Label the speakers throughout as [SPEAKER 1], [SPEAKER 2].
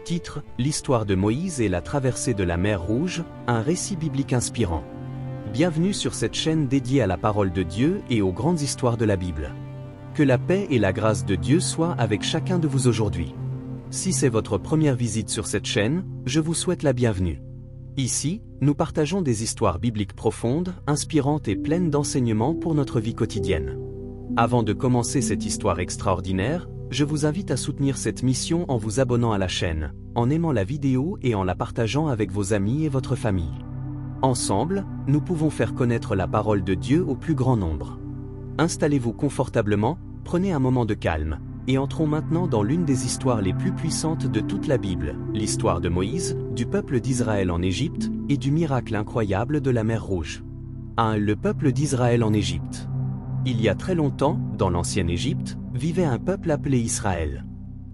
[SPEAKER 1] Titre: L'histoire de Moïse et la traversée de la mer Rouge, un récit biblique inspirant. Bienvenue sur cette chaîne dédiée à la parole de Dieu et aux grandes histoires de la Bible. Que la paix et la grâce de Dieu soient avec chacun de vous aujourd'hui. Si c'est votre première visite sur cette chaîne, je vous souhaite la bienvenue. Ici, nous partageons des histoires bibliques profondes, inspirantes et pleines d'enseignements pour notre vie quotidienne. Avant de commencer cette histoire extraordinaire, je vous invite à soutenir cette mission en vous abonnant à la chaîne, en aimant la vidéo et en la partageant avec vos amis et votre famille. Ensemble, nous pouvons faire connaître la parole de Dieu au plus grand nombre. Installez-vous confortablement, prenez un moment de calme, et entrons maintenant dans l'une des histoires les plus puissantes de toute la Bible, l'histoire de Moïse, du peuple d'Israël en Égypte, et du miracle incroyable de la mer Rouge. 1. Le peuple d'Israël en Égypte. Il y a très longtemps, dans l'ancienne Égypte, vivait un peuple appelé Israël.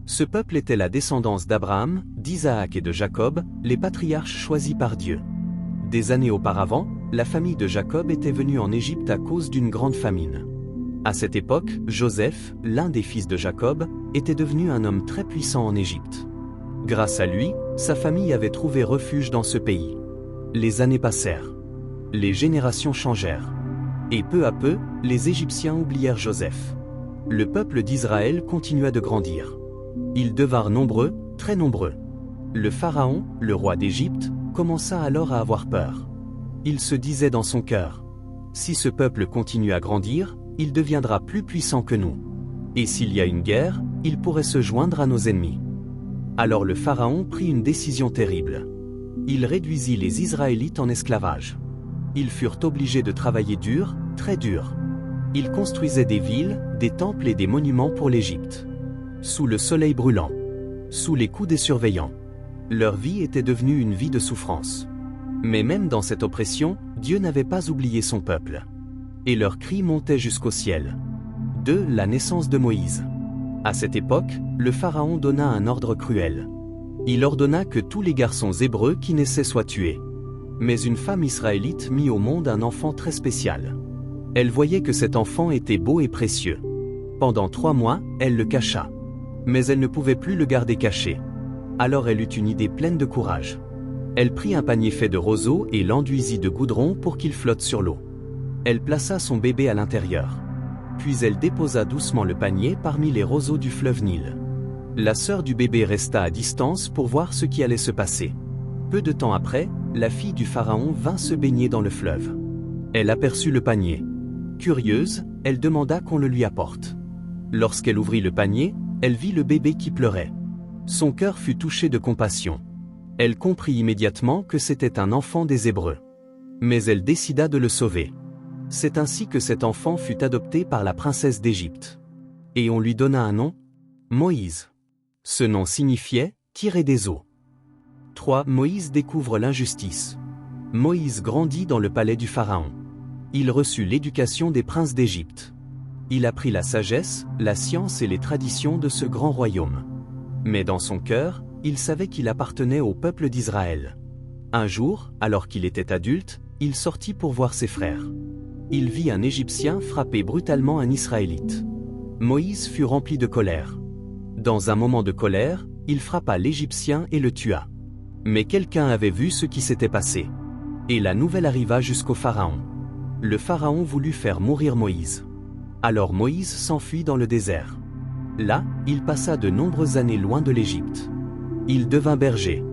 [SPEAKER 1] Ce peuple était la descendance d'Abraham, d'Isaac et de Jacob, les patriarches choisis par Dieu. Des années auparavant, la famille de Jacob était venue en Égypte à cause d'une grande famine. À cette époque, Joseph, l'un des fils de Jacob, était devenu un homme très puissant en Égypte. Grâce à lui, sa famille avait trouvé refuge dans ce pays. Les années passèrent. Les générations changèrent. Et peu à peu, les Égyptiens oublièrent Joseph. Le peuple d'Israël continua de grandir. Ils devinrent nombreux, très nombreux. Le Pharaon, le roi d'Égypte, commença alors à avoir peur. Il se disait dans son cœur: si ce peuple continue à grandir, il deviendra plus puissant que nous. Et s'il y a une guerre, il pourrait se joindre à nos ennemis. Alors le Pharaon prit une décision terrible. Il réduisit les Israélites en esclavage. Ils furent obligés de travailler dur, très dur. Ils construisaient des villes, des temples et des monuments pour l'Égypte. Sous le soleil brûlant, sous les coups des surveillants. Leur vie était devenue une vie de souffrance. Mais même dans cette oppression, Dieu n'avait pas oublié son peuple. Et leurs cris montaient jusqu'au ciel. 2. La naissance de Moïse. À cette époque, le Pharaon donna un ordre cruel. Il ordonna que tous les garçons hébreux qui naissaient soient tués. Mais une femme israélite mit au monde un enfant très spécial. Elle voyait que cet enfant était beau et précieux. Pendant 3 mois, elle le cacha. Mais elle ne pouvait plus le garder caché. Alors elle eut une idée pleine de courage. Elle prit un panier fait de roseaux et l'enduisit de goudron pour qu'il flotte sur l'eau. Elle plaça son bébé à l'intérieur. Puis elle déposa doucement le panier parmi les roseaux du fleuve Nil. La sœur du bébé resta à distance pour voir ce qui allait se passer. Peu de temps après, la fille du Pharaon vint se baigner dans le fleuve. Elle aperçut le panier. Curieuse, elle demanda qu'on le lui apporte. Lorsqu'elle ouvrit le panier, elle vit le bébé qui pleurait. Son cœur fut touché de compassion. Elle comprit immédiatement que c'était un enfant des Hébreux. Mais elle décida de le sauver. C'est ainsi que cet enfant fut adopté par la princesse d'Égypte. Et on lui donna un nom, Moïse. Ce nom signifiait « tiré des eaux ». 3. Moïse découvre l'injustice. Moïse grandit dans le palais du Pharaon. Il reçut l'éducation des princes d'Égypte. Il apprit la sagesse, la science et les traditions de ce grand royaume. Mais dans son cœur, il savait qu'il appartenait au peuple d'Israël. Un jour, alors qu'il était adulte, il sortit pour voir ses frères. Il vit un Égyptien frapper brutalement un Israélite. Moïse fut rempli de colère. Dans un moment de colère, il frappa l'Égyptien et le tua. Mais quelqu'un avait vu ce qui s'était passé. Et la nouvelle arriva jusqu'au Pharaon. Le Pharaon voulut faire mourir Moïse. Alors Moïse s'enfuit dans le désert. Là, il passa de nombreuses années loin de l'Égypte. Il devint berger.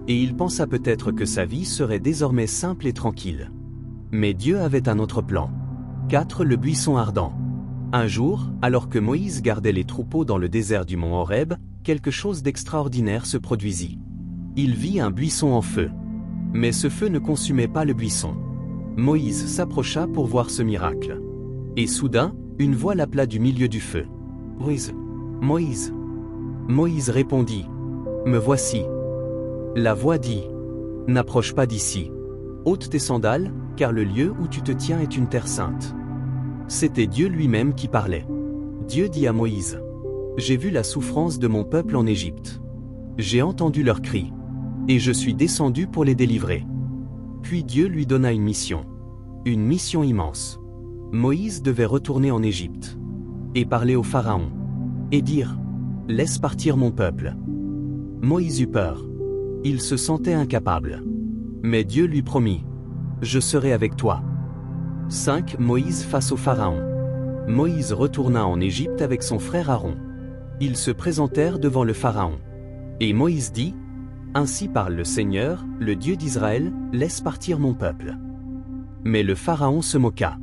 [SPEAKER 1] Et il pensa peut-être que sa vie serait désormais simple et tranquille. Mais Dieu avait un autre plan. 4. Le buisson ardent. Un jour, alors que Moïse gardait les troupeaux dans le désert du mont Horeb, quelque chose d'extraordinaire se produisit. Il vit un buisson en feu. Mais ce feu ne consumait pas le buisson. Moïse s'approcha pour voir ce miracle. Et soudain, une voix l'appela du milieu du feu. « Moïse, Moïse !» Moïse répondit, « Me voici. » La voix dit, « N'approche pas d'ici. Ôte tes sandales, car le lieu où tu te tiens est une terre sainte. » C'était Dieu lui-même qui parlait. Dieu dit à Moïse, « J'ai vu la souffrance de mon peuple en Égypte. J'ai entendu leurs cris. Et je suis descendu pour les délivrer. » Puis Dieu lui donna une mission immense. Moïse devait retourner en Égypte. Et parler au Pharaon. Et dire, « Laisse partir mon peuple. » Moïse eut peur. Il se sentait incapable. Mais Dieu lui promit: Je serai avec toi. 5. Moïse face au Pharaon. Moïse retourna en Égypte avec son frère Aaron. Ils se présentèrent devant le Pharaon. Et Moïse dit: Ainsi parle le Seigneur, le Dieu d'Israël, laisse partir mon peuple. Mais le Pharaon se moqua.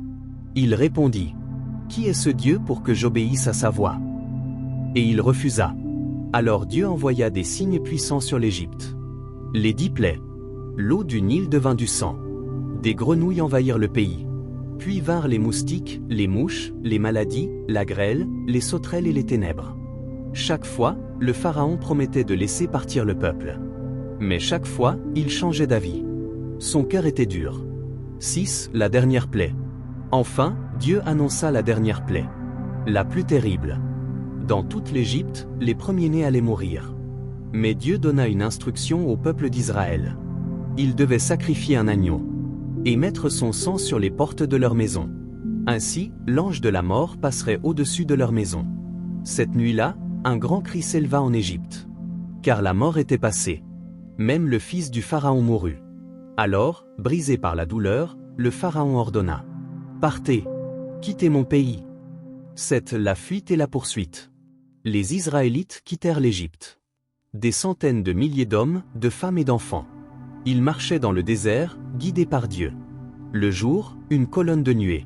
[SPEAKER 1] Il répondit: Qui est ce Dieu pour que j'obéisse à sa voix? Et il refusa. Alors Dieu envoya des signes puissants sur l'Égypte. Les 10 plaies. L'eau du Nil devint du sang. Des grenouilles envahirent le pays. Puis vinrent les moustiques, les mouches, les maladies, la grêle, les sauterelles et les ténèbres. Chaque fois, le Pharaon promettait de laisser partir le peuple. Mais chaque fois, il changeait d'avis. Son cœur était dur. 6. La dernière plaie. Enfin, Dieu annonça la dernière plaie. La plus terrible. Dans toute l'Égypte, les premiers-nés allaient mourir. Mais Dieu donna une instruction au peuple d'Israël. Ils devaient sacrifier un agneau et mettre son sang sur les portes de leur maison. Ainsi, l'ange de la mort passerait au-dessus de leur maison. Cette nuit-là, un grand cri s'éleva en Égypte. Car la mort était passée. Même le fils du Pharaon mourut. Alors, brisé par la douleur, le Pharaon ordonna: Partez, quittez mon pays. 7. La fuite et la poursuite. Les Israélites quittèrent l'Égypte. Des centaines de milliers d'hommes, de femmes et d'enfants. Ils marchaient dans le désert, guidés par Dieu. Le jour, une colonne de nuée.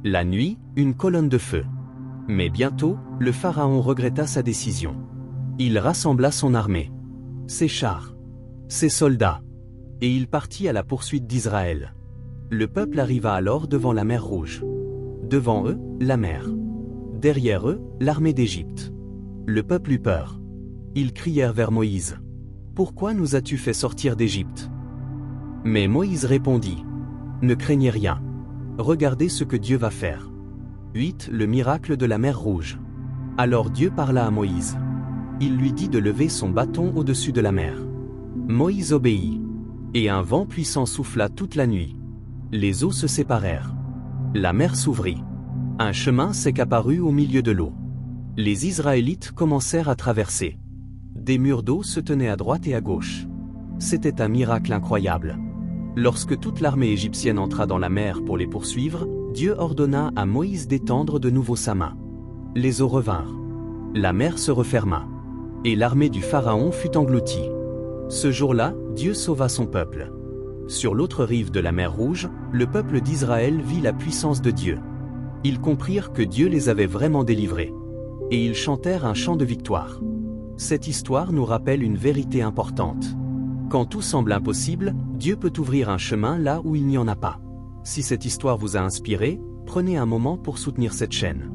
[SPEAKER 1] La nuit, une colonne de feu. Mais bientôt, le Pharaon regretta sa décision. Il rassembla son armée, ses chars, ses soldats, et il partit à la poursuite d'Israël. Le peuple arriva alors devant la mer Rouge. Devant eux, la mer. Derrière eux, l'armée d'Égypte. Le peuple eut peur. Ils crièrent vers Moïse: Pourquoi nous as-tu fait sortir d'Égypte? Mais Moïse répondit: Ne craignez rien. Regardez ce que Dieu va faire. 8. Le miracle de la mer Rouge. Alors Dieu parla à Moïse. Il lui dit de lever son bâton au-dessus de la mer. Moïse obéit. Et un vent puissant souffla toute la nuit. Les eaux se séparèrent. La mer s'ouvrit. Un chemin s'est apparu au milieu de l'eau. Les Israélites commencèrent à traverser. Des murs d'eau se tenaient à droite et à gauche. C'était un miracle incroyable. Lorsque toute l'armée égyptienne entra dans la mer pour les poursuivre, Dieu ordonna à Moïse d'étendre de nouveau sa main. Les eaux revinrent. La mer se referma. Et l'armée du Pharaon fut engloutie. Ce jour-là, Dieu sauva son peuple. Sur l'autre rive de la mer Rouge, le peuple d'Israël vit la puissance de Dieu. Ils comprirent que Dieu les avait vraiment délivrés. Et ils chantèrent un chant de victoire. Cette histoire nous rappelle une vérité importante. Quand tout semble impossible, Dieu peut ouvrir un chemin là où il n'y en a pas. Si cette histoire vous a inspiré, prenez un moment pour soutenir cette chaîne.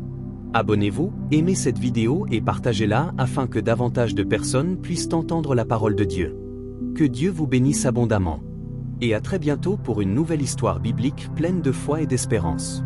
[SPEAKER 1] Abonnez-vous, aimez cette vidéo et partagez-la afin que davantage de personnes puissent entendre la parole de Dieu. Que Dieu vous bénisse abondamment. Et à très bientôt pour une nouvelle histoire biblique pleine de foi et d'espérance.